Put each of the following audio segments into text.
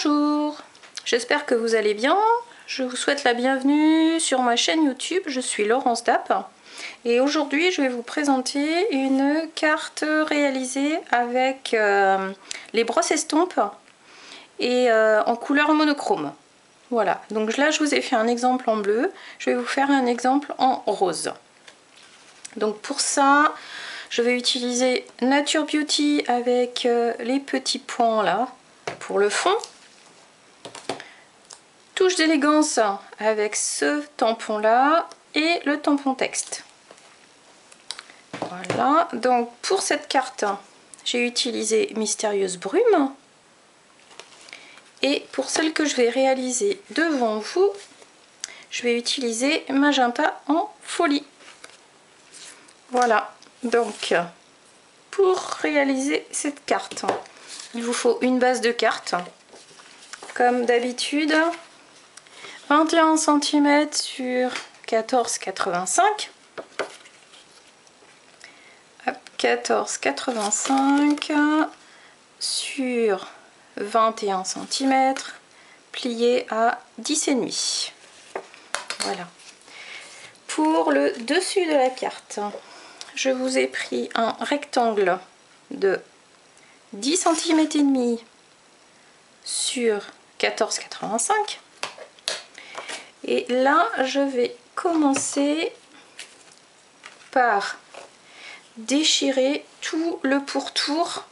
Bonjour, j'espère que vous allez bien. Je vous souhaite la bienvenue sur ma chaîne YouTube. Je suis Laurence Dapp et aujourd'hui je vais vous présenter une carte réalisée avec les brosses estompes et en couleur monochrome. Voilà, donc là je vous ai fait un exemple en bleu, je vais vous faire un exemple en rose. Donc pour ça, je vais utiliser Nature Beauty avec les petits points là pour le fond. Touche d'élégance avec ce tampon là et le tampon texte. Voilà, donc pour cette carte, j'ai utilisé Mystérieuse Brume. Et pour celle que je vais réaliser devant vous, je vais utiliser Magenta en folie. Voilà, donc pour réaliser cette carte, il vous faut une base de carte, comme d'habitude, 21 cm sur 14,85. 14,85 sur 21 cm, plié à 10,5. Voilà. Pour le dessus de la carte, je vous ai pris un rectangle de 10 cm et demi sur 14,85. Et là, je vais commencer par déchirer tout le pourtour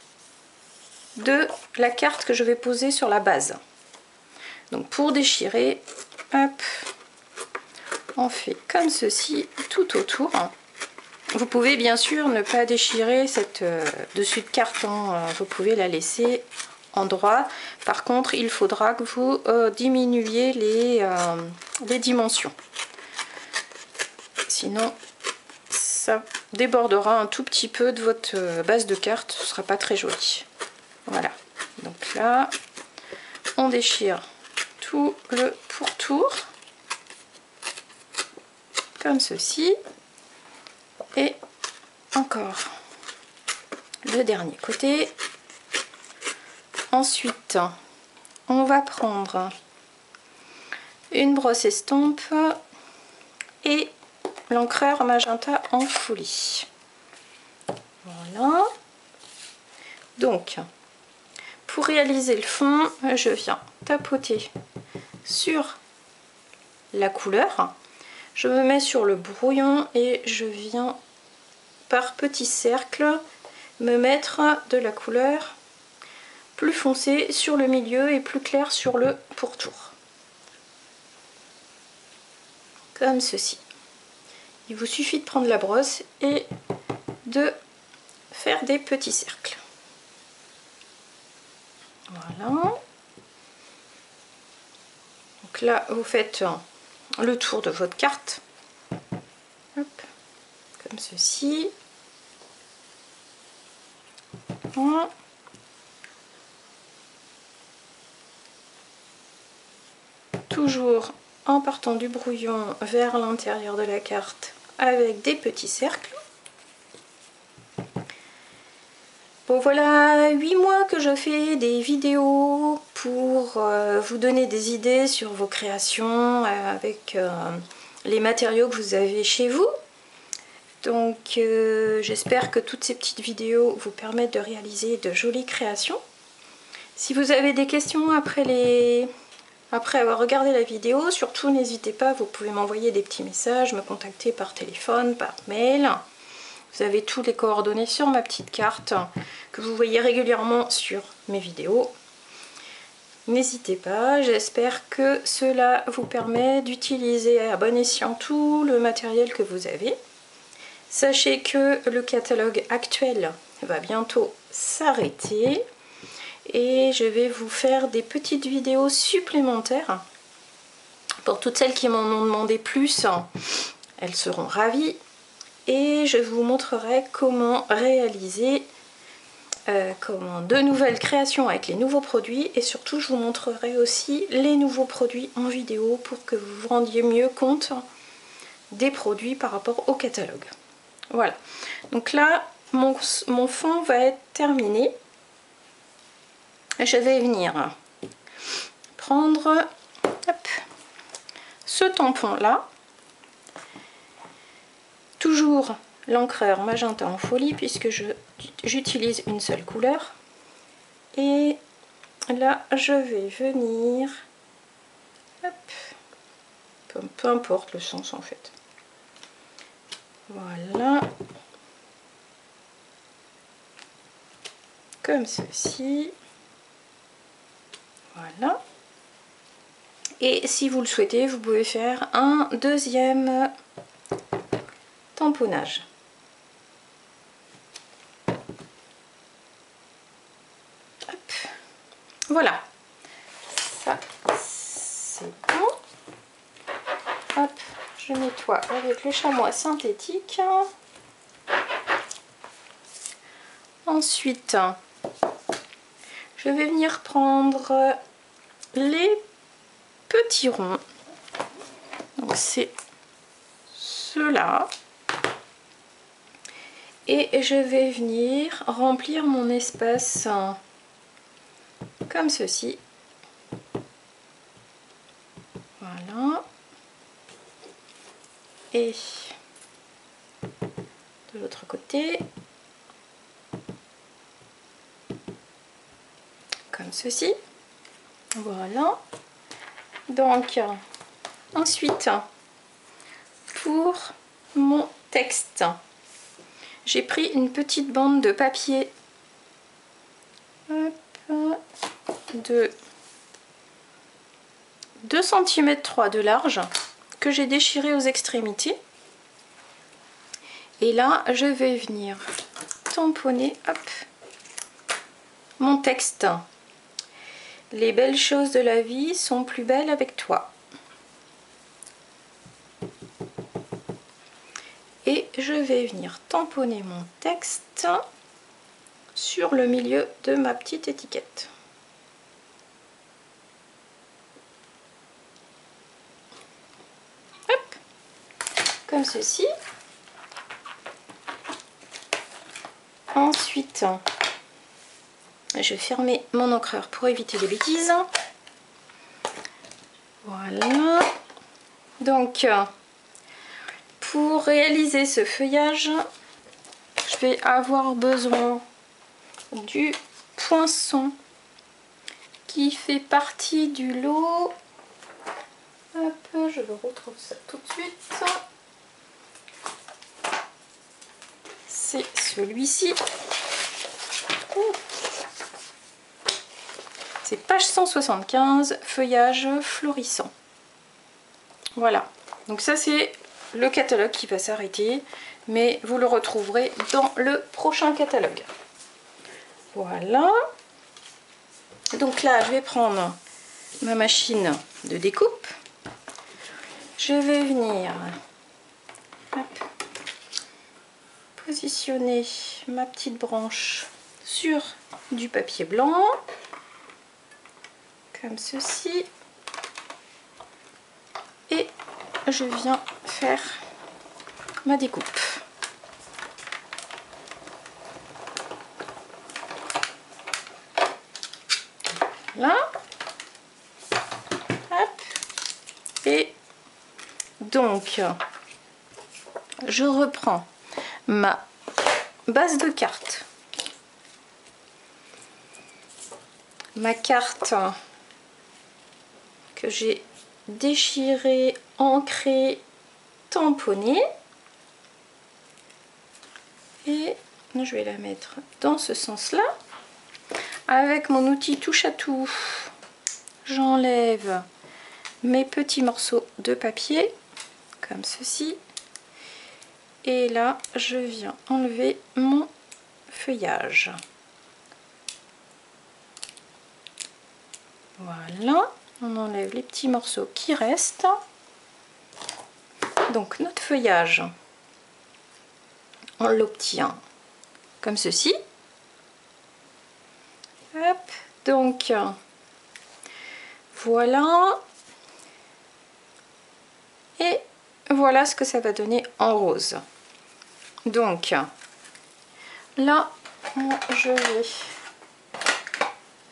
de la carte que je vais poser sur la base. Donc pour déchirer, hop, on fait comme ceci tout autour. Vous pouvez bien sûr ne pas déchirer cette dessus de carte, vous pouvez la laisser en droit. Par contre, il faudra que vous diminuiez les dimensions. Sinon, ça débordera un tout petit peu de votre base de carte, ce sera pas très joli. Voilà, donc là, on déchire tout le pourtour, comme ceci, et encore le dernier côté. Ensuite, on va prendre une brosse estompe et l'encreur Magenta en folie. Voilà. Donc, pour réaliser le fond, je viens tapoter sur la couleur. Je me mets sur le brouillon et je viens par petits cercles me mettre de la couleur plus foncée sur le milieu et plus claire sur le pourtour. Comme ceci. Il vous suffit de prendre la brosse et de faire des petits cercles. Voilà. Donc là, vous faites le tour de votre carte. Hop, comme ceci. Voilà. Toujours en partant du brouillon vers l'intérieur de la carte avec des petits cercles. Bon, voilà 8 mois que je fais des vidéos pour vous donner des idées sur vos créations avec les matériaux que vous avez chez vous. Donc j'espère que toutes ces petites vidéos vous permettent de réaliser de jolies créations. Si vous avez des questions après avoir regardé la vidéo, surtout n'hésitez pas, vous pouvez m'envoyer des petits messages, me contacter par téléphone, par mail. Vous avez tous les coordonnées sur ma petite carte que vous voyez régulièrement sur mes vidéos. N'hésitez pas, j'espère que cela vous permet d'utiliser à bon escient tout le matériel que vous avez. Sachez que le catalogue actuel va bientôt s'arrêter et je vais vous faire des petites vidéos supplémentaires. Pour toutes celles qui m'en ont demandé plus, elles seront ravies. Et je vous montrerai comment réaliser de nouvelles créations avec les nouveaux produits. Et surtout, je vous montrerai aussi les nouveaux produits en vidéo pour que vous vous rendiez mieux compte des produits par rapport au catalogue. Voilà. Donc là, mon fond va être terminé. Je vais venir prendre hop, ce tampon là, toujours l'encreur magenta en folie puisque j'utilise une seule couleur, et là je vais venir, hop, peu importe le sens en fait, voilà, comme ceci, voilà. Et si vous le souhaitez, vous pouvez faire un deuxième tamponnage. Hop. Voilà, ça c'est bon. Hop, je nettoie avec le chamois synthétique. Ensuite, je vais venir prendre les petits ronds. Donc c'est ceux-là. Et je vais venir remplir mon espace comme ceci. Voilà. Et de l'autre côté, comme ceci. Voilà. Donc, ensuite, pour mon texte, j'ai pris une petite bande de papier de 2 cm 3 de large que j'ai déchiré aux extrémités. Et là, je vais venir tamponner hop, mon texte. Les belles choses de la vie sont plus belles avec toi. Et je vais venir tamponner mon texte sur le milieu de ma petite étiquette. Hop, comme ceci. Ensuite, je vais fermer mon encreur pour éviter les bêtises. Voilà. Donc, pour réaliser ce feuillage, je vais avoir besoin du poinçon qui fait partie du lot. Hop, je le retrouve ça tout de suite. C'est celui-ci. C'est page 175, feuillage florissant. Voilà, donc ça c'est le catalogue qui va s'arrêter, mais vous le retrouverez dans le prochain catalogue. Voilà. Donc là, je vais prendre ma machine de découpe. Je vais venir positionner ma petite branche sur du papier blanc, comme ceci. Et je viens faire ma découpe. Là. Hop. Et donc, je reprends ma base de carte. Ma carte que j'ai déchirée, ancrée, tamponnée. Et je vais la mettre dans ce sens-là. Avec mon outil touche à tout, j'enlève mes petits morceaux de papier, comme ceci. Et là, je viens enlever mon feuillage. Voilà, on enlève les petits morceaux qui restent. Donc notre feuillage, on l'obtient comme ceci. Hop, donc voilà. Et voilà ce que ça va donner en rose. Donc là, je vais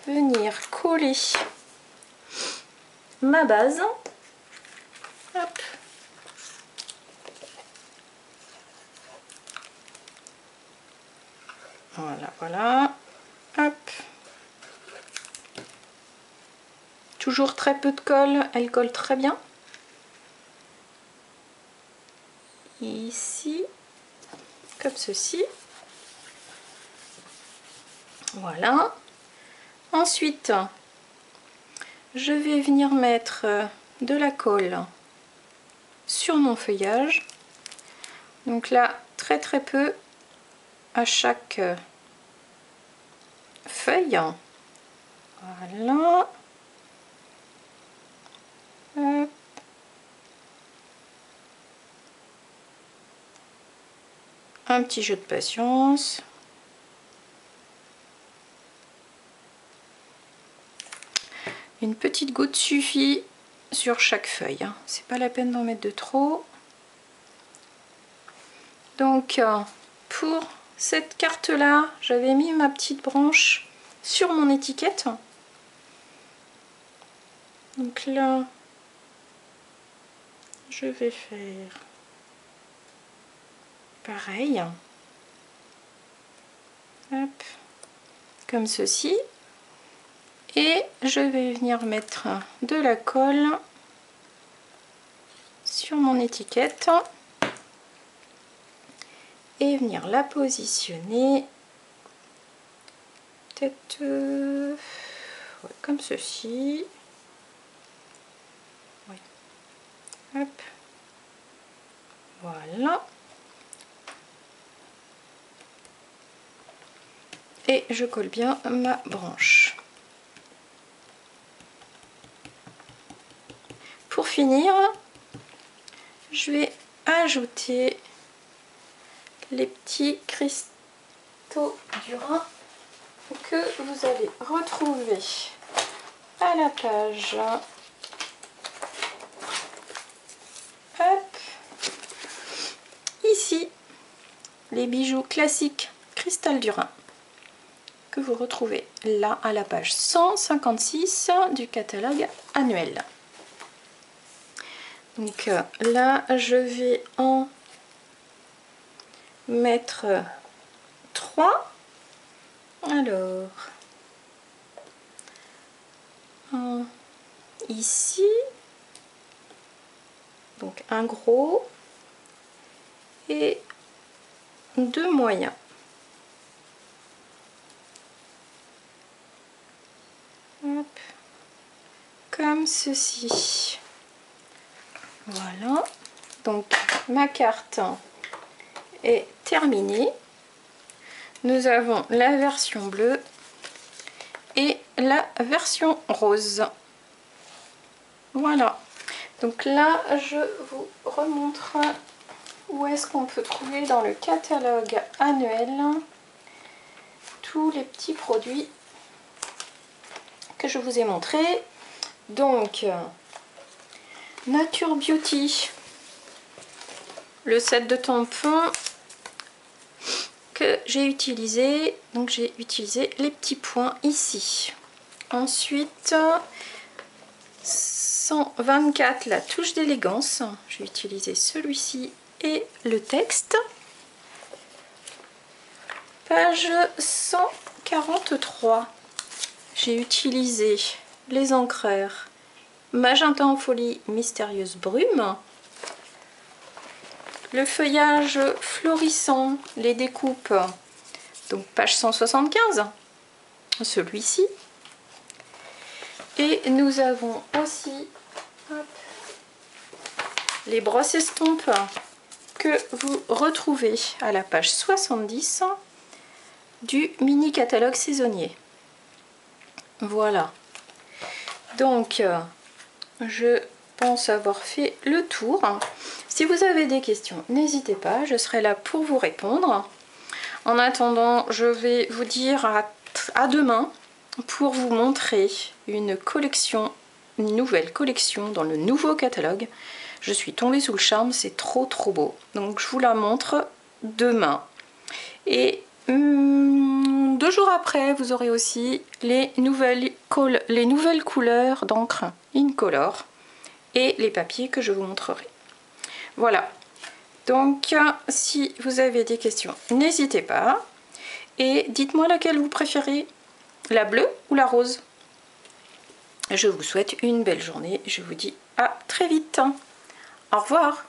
venir coller ma base. Hop. Voilà, voilà. Hop. Toujours très peu de colle, elle colle très bien. Ici, comme ceci. Voilà. Ensuite, je vais venir mettre de la colle sur mon feuillage. Donc là, très très peu à chaque feuille. Voilà. Hop. Un petit jeu de patience. Une petite goutte suffit sur chaque feuille, hein. C'est pas la peine d'en mettre de trop. Donc pour cette carte là, j'avais mis ma petite branche sur mon étiquette. Donc là, je vais faire pareil. Hop, comme ceci. Et je vais venir mettre de la colle sur mon étiquette et venir la positionner peut-être ouais, comme ceci. Ouais. Hop. Voilà. Et je colle bien ma branche. Pour finir, je vais ajouter les petits cristaux du Rhin que vous allez retrouver à la page. Hop. Ici, les bijoux classiques cristal du Rhin que vous retrouvez là à la page 156 du catalogue annuel. Donc là, je vais en mettre 3. Alors, ici, donc un gros et 2 moyens. Hop, comme ceci. Voilà, donc ma carte est terminée. Nous avons la version bleue et la version rose. Voilà, donc là je vous remontre où est-ce qu'on peut trouver dans le catalogue annuel tous les petits produits que je vous ai montrés. Donc Nature Beauty, le set de tampons que j'ai utilisé, donc j'ai utilisé les petits points ici. Ensuite 124, la touche d'élégance, j'ai utilisé celui-ci et le texte. Page 143, j'ai utilisé les encreurs Magenta en folie, mystérieuse brume. Le feuillage florissant, les découpes, donc page 175, celui-ci. Et nous avons aussi hop, les brosses estampes que vous retrouvez à la page 70 du mini catalogue saisonnier. Voilà. Donc, je pense avoir fait le tour. Si vous avez des questions, n'hésitez pas, je serai là pour vous répondre. En attendant, je vais vous dire à demain pour vous montrer une collection, une nouvelle collection dans le nouveau catalogue. Je suis tombée sous le charme, c'est trop beau. Donc je vous la montre demain. Et de 2 jours après, vous aurez aussi les nouvelles couleurs d'encre Incolor et les papiers que je vous montrerai. Voilà, donc si vous avez des questions, n'hésitez pas. Et dites-moi laquelle vous préférez, la bleue ou la rose. Je vous souhaite une belle journée, je vous dis à très vite. Au revoir.